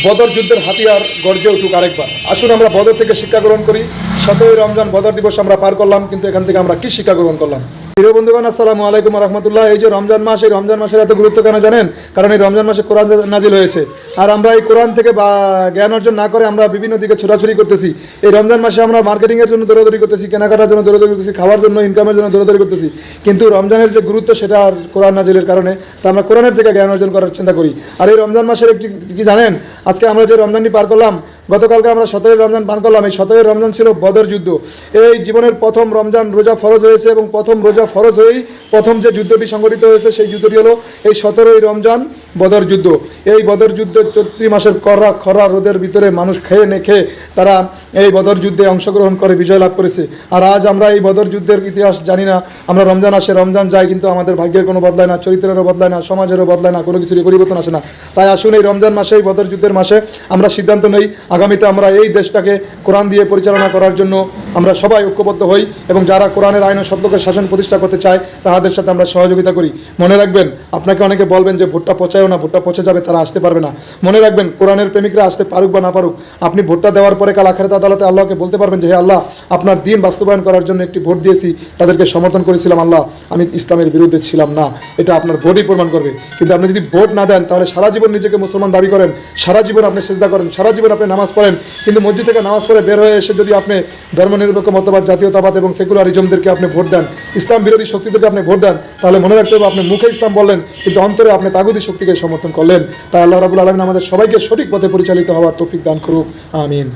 বদর যুদ্ধের হাতিয়ার গর্জে উঠুক আরেকবার। আসুন আমরা বদর থেকে শিক্ষা গ্রহণ করি। 17ই রমজান বদর দিবস আমরা পার করলাম, কিন্তু এখান থেকে আমরা কি শিক্ষা গ্রহণ করলাম? প্রিয় বন্ধুগণ, আসসালামু আলাইকুম রহমতুল্লাহ। এই যে রমজান মাস, এই রমজান মাসের এত গুরুত্ব কেন জানেন? কারণ এই রমজান মাসে কোরআন নাজিল হয়েছে, আর আমরা এই কোরআন থেকে জ্ঞান অর্জন না করে আমরা বিভিন্ন দিকে ছোটাছুটি করতেছি। এই রমজান মাসে আমরা মার্কেটিংয়ের জন্য দৌড়াদৌড়ি করতেছি, কেনাকাটার জন্য দৌড়াদৌড়ি করতেছি, খাওয়ার জন্য, ইনকামের জন্য দৌড়াদৌড়ি করতেছি, কিন্তু রমজানের যে গুরুত্ব সেটা আর কোরআন নাজিলের কারণে তা আমরা কোরআনের থেকে জ্ঞান অর্জন করার চিন্তা করি। আর এই রমজান মাসের একটি কি জানেন, আজকে আমরা যে রমজানটি পার করলাম, গতকালকে আমরা 17ই রমজান পান করলাম। এই 17ই রমজান ছিল বদর যুদ্ধ। এই জীবনের প্রথম রমজান রোজা ফরজ হয়েছে, এবং প্রথম রোজা ফরজ হয়েই প্রথম যে যুদ্ধটি সংঘটিত হয়েছে সেই যুদ্ধটি হলো এই 17ই রমজান বদর যুদ্ধ। এই বদর যুদ্ধে 34 মাসের খরা রোদের ভিতরে মানুষ খেয়ে খেয়ে তারা এই বদর যুদ্ধে অংশগ্রহণ করে বিজয় লাভ করেছে। আর আজ আমরা এই বদর যুদ্ধের ইতিহাস জানি না। আমরা রমজান আসে, রমজান যায়, কিন্তু আমাদের ভাগ্যের কোনো বদলায় না, চরিত্রেরও বদলায় না, সমাজেরও বদলায় না, কোনো কিছুরই পরিবর্তন আসে না। তাই আসুন এই রমজান মাসে, এই বদর যুদ্ধের মাসে আমরা সিদ্ধান্ত নেই আগামীতে আমরা এই দেশটাকে কোরআন দিয়ে পরিচালনা করার জন্য আমরা সবাই ঐক্যবদ্ধ হই, এবং যারা কোরআনের আইন ও সত্যকে শাসন প্রতিষ্ঠা করতে চায় তাদের সাথে আমরা সহযোগিতা করি। মনে রাখবেন, আপনাকে অনেকে বলবেন যে ভোটটা পচায়ও না, ভোটটা পচে যাবে, তারা আসতে পারবে না। মনে রাখবেন, কোরআনের প্রেমিকরা আসতে পারুক বা না পারুক, আপনি ভোটটা দেওয়ার পরে কাল আখিরাত আদালতে আল্লাহকে বলতে পারবেন যে হে আল্লাহ, আপনার দিন বাস্তবায়ন করার জন্য একটি ভোট দিয়েছি, তাদেরকে সমর্থন করেছিলাম, আল্লাহ আমি ইসলামের বিরুদ্ধে ছিলাম না। এটা আপনার ভোটই প্রমাণ করবে। কিন্তু আপনি যদি ভোট না দেন, তাহলে সারা জীবন নিজেকে মুসলমান দাবি করেন, সারা জীবন আপনি সিজদা করেন, সারা জীবন আপনি নামাজ পড়েন, কিন্তু মসজিদ থেকে নামাজ পড়ে বের হয়ে এসে যদি আপনি ধর্মনিরপেক্ষ মতবাদ, জাতীয়তাবাদ এবং সেকুলারিজমদেরকে আপনি ভোট দেন, ইসলাম বিরোধী শক্তিদেরকে আপনি ভোট দেন, তাহলে মনে রাখতে হবে আপনি মুখে ইসলাম বললেন, কিন্তু অন্তরে আপনি তাগুদি শক্তিকে সমর্থন করলেন। তাই আল্লাহ রাব্বুল আলামিন আমাদের সবাইকে সঠিক পথে পরিচালিত হওয়ার তৌফিক দান করুক, আমিন।